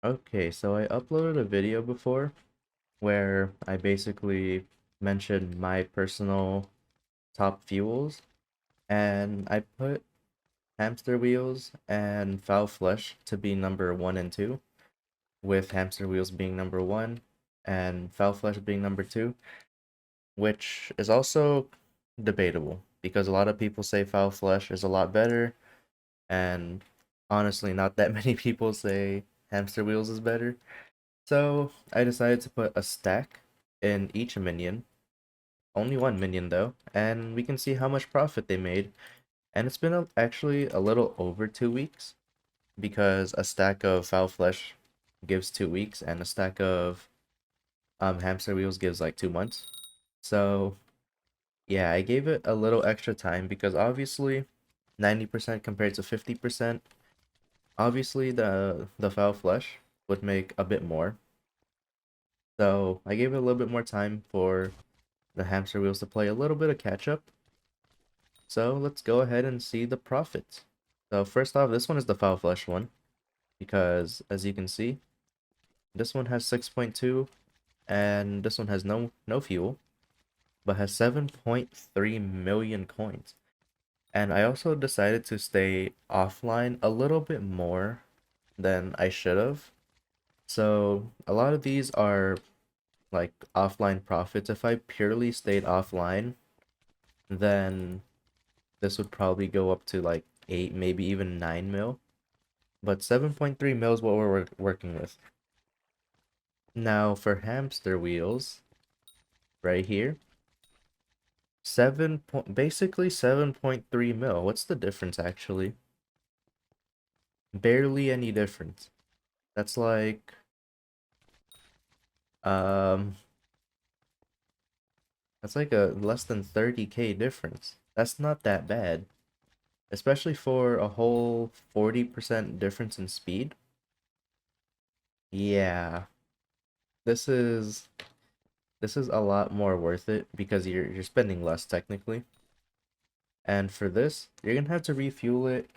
Okay, so I uploaded a video before where I basically mentioned my personal top fuels, and I put hamster wheels and foul flesh to be number one and two, with hamster wheels being number one and foul flesh being number two, which is also debatable because a lot of people say foul flesh is a lot better, and honestly, not that many people say hamster wheels is better. So I decided to put a stack in each minion, only one minion though, and we can see how much profit they made. And it's been actually a little over 2 weeks because a stack of foul flesh gives 2 weeks, and a stack of hamster wheels gives like 2 months. So yeah, I gave it a little extra time because obviously 90% compared to 50%, obviously the foul flesh would make a bit more. So I gave it a little bit more time for the hamster wheels to play a little bit of catch up. So let's go ahead and see the profits. So first off, this one is the foul flesh one, because as you can see, this one has 6.2 and this one has no fuel, but has 7.3 million coins. And I also decided to stay offline a little bit more than I should have. So a lot of these are like offline profits. If I purely stayed offline, then this would probably go up to like 8, maybe even 9 mil. But 7.3 mil is what we're working with. Now for hamster wheels, right here, basically 7.3 mil. What's the difference actually? Barely any difference. That's like um that's like a less than 30k difference. That's not that bad, especially for a whole 40% difference in speed. Yeah, this is this is a lot more worth it because you're spending less technically. And for this, you're gonna have to refuel it,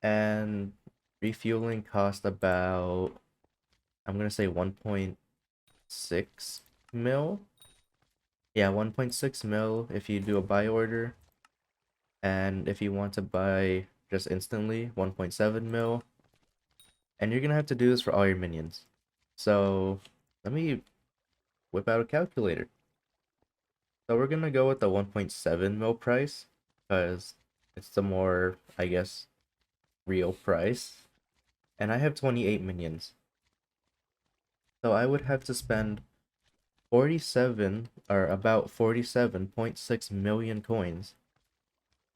and refueling cost about, I'm gonna say 1.6 mil. Yeah, 1.6 mil if you do a buy order, and if you want to buy just instantly, 1.7 mil. And you're gonna have to do this for all your minions. So let me whip out a calculator. So we're gonna go with the 1.7 mil price because it's the more, I guess, real price. And I have 28 minions. So I would have to spend 47, or about 47.6 million coins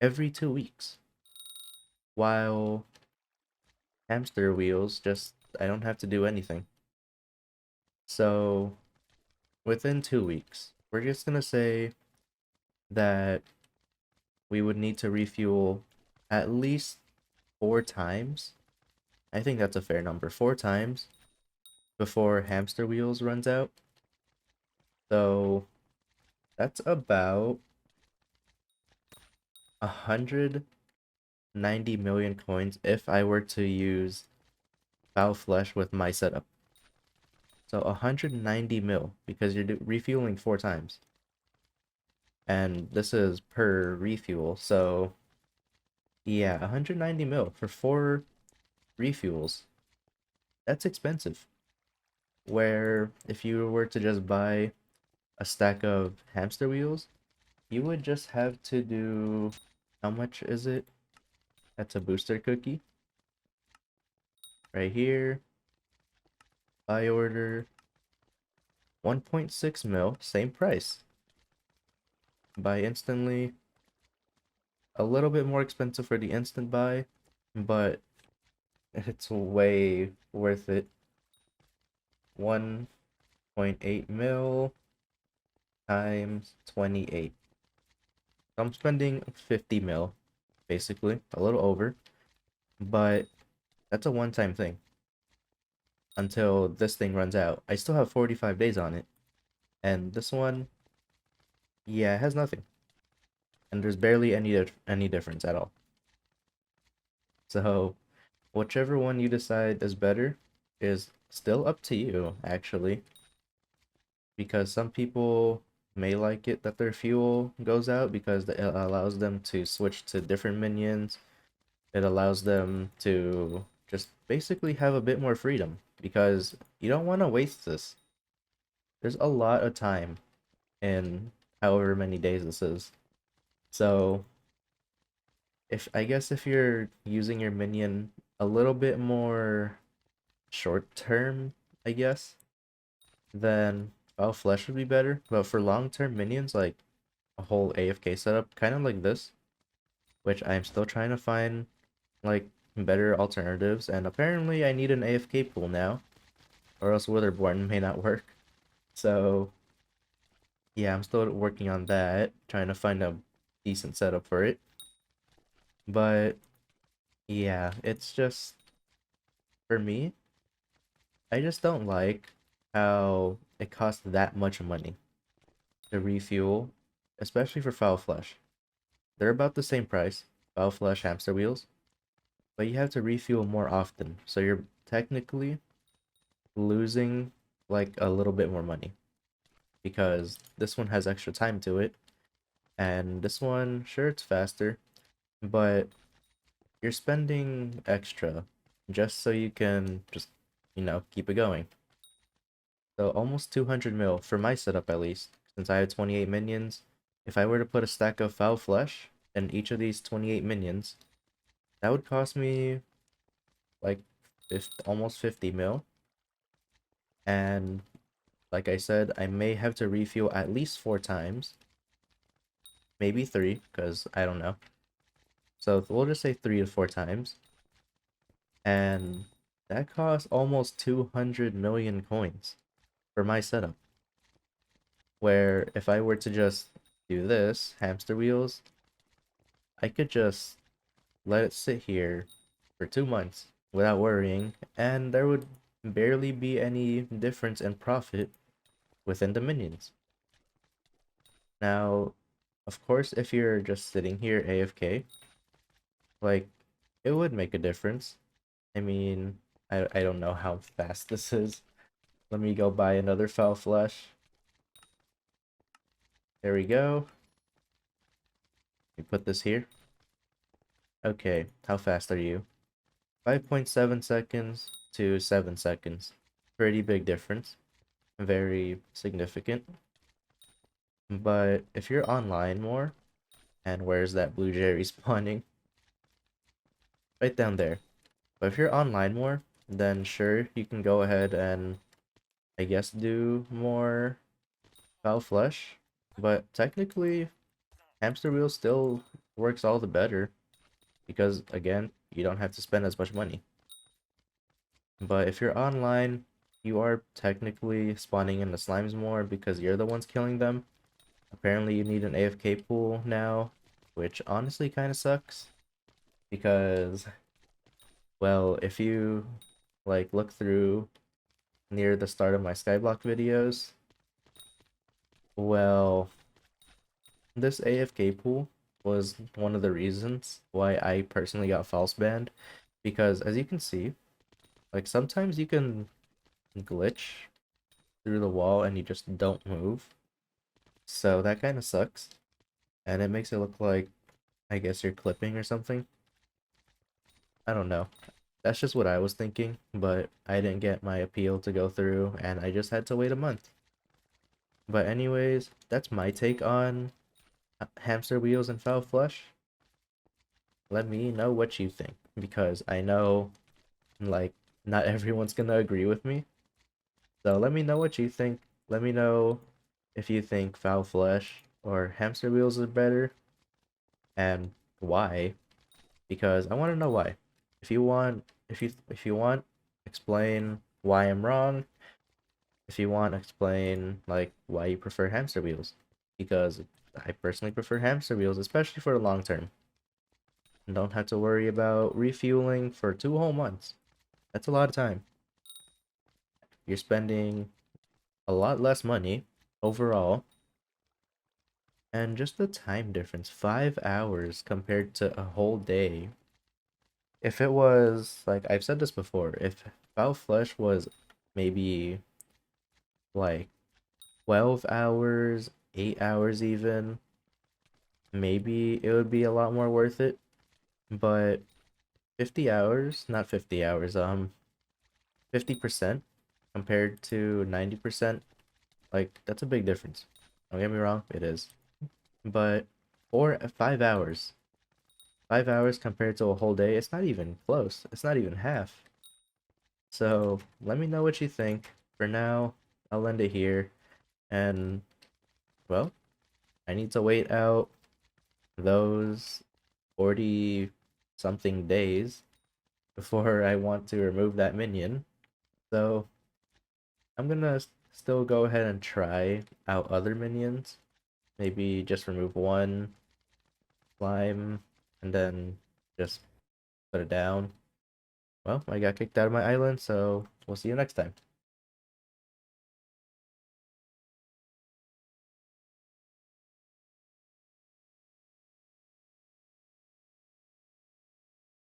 every 2 weeks. While hamster wheels, just, I don't have to do anything. So within 2 weeks, we're just gonna say that we would need to refuel at least 4 times. I think that's a fair number. 4 times before hamster wheels runs out. So that's about 190 million coins if I were to use foul flesh with my setup. So 190 mil because you're refueling 4 times. And this is per refuel. So yeah, 190 mil for 4 refuels. That's expensive. Where if you were to just buy a stack of hamster wheels, you would just have to do, how much is it? That's a booster cookie. Right here. Buy order. 1.6 mil, same price. Buy instantly. A little bit more expensive for the instant buy, but it's way worth it. 1.8 mil times 28. So I'm spending 50 mil, basically, a little over, but that's a one-time thing until this thing runs out. I still have 45 days on it, and this one, yeah, it has nothing, and there's barely any difference at all. So whichever one you decide is better, is still up to you, actually, because some people may like it that their fuel goes out because it allows them to switch to different minions. It allows them to just basically have a bit more freedom because you don't want to waste this. There's a lot of time in however many days this is. So, if I guess if you're using your minion a little bit more short term, I guess, then Foul Flesh would be better. But for long term minions, like a whole AFK setup, kind of like this, which I'm still trying to find like better alternatives, and apparently I need an AFK pool now, or else Witherborn may not work. So yeah, I'm still working on that, trying to find a decent setup for it. But yeah, it's just for me, I just don't like how it costs that much money to refuel, especially for Foul Flesh. They're about the same price, Foul Flesh hamster wheels, but you have to refuel more often, so you're technically losing like a little bit more money because this one has extra time to it, and this one, sure, it's faster, but you're spending extra just so you can just, keep it going. So almost 200 mil for my setup at least, since I have 28 minions. If I were to put a stack of Foul Flesh in each of these 28 minions, that would cost me like almost 50 mil. And like I said, I may have to refuel at least 4 times, maybe 3, because I don't know. So we'll just say 3 to 4 times. And that costs almost 200 million coins for my setup. Where if I were to just do this, hamster wheels, I could just let it sit here for 2 months without worrying, and there would barely be any difference in profit within the minions. Now, of course, if you're just sitting here AFK, like, it would make a difference. I mean, I don't know how fast this is. Let me go buy another Foul Flesh. There we go. We put this here. Okay, how fast are you? 5.7 seconds to 7 seconds. Pretty big difference. Very significant. But if you're online more, and where's that blue Jerry spawning? Right down there. But if you're online more, then sure, you can go ahead and I guess do more Foul Flesh. But technically, Hamster Wheel still works all the better because, again, you don't have to spend as much money. But if you're online, you are technically spawning in the slimes more because you're the ones killing them. Apparently, you need an AFK pool now, which honestly kind of sucks because, well, if you like look through near the start of my Skyblock videos, well, this AFK pool was one of the reasons why I personally got false banned because as you can see, like sometimes you can glitch through the wall and you just don't move. So that kind of sucks. And it makes it look like I guess you're clipping or something. I don't know. That's just what I was thinking, but I didn't get my appeal to go through and I just had to wait a month. But anyways, that's my take on hamster wheels and foul flesh. Let me know what you think because I know like not everyone's gonna agree with me. So let me know what you think. Let me know if you think foul flesh or hamster wheels are better and why. Because I want to know why. If you want, explain why I'm wrong. If you want, explain like why you prefer hamster wheels. Because I personally prefer hamster wheels, especially for the long term. And don't have to worry about refueling for 2 whole months. That's a lot of time. You're spending a lot less money overall. And just the time difference, 5 hours compared to a whole day. If it was, like I've said this before, if Foul Flesh was maybe like 12 hours, 8 hours even. Maybe it would be a lot more worth it, but 50 hours, not 50 hours, 50% compared to 90%, like that's a big difference. Don't get me wrong, it is. But 5 hours, 5 hours compared to a whole day, it's not even close. It's not even half. So let me know what you think. For now, I'll end it here. And well, I need to wait out those 40 something days before I want to remove that minion. So I'm gonna still go ahead and try out other minions. Maybe just remove one slime and then just put it down. Well, I got kicked out of my island, so we'll see you next time.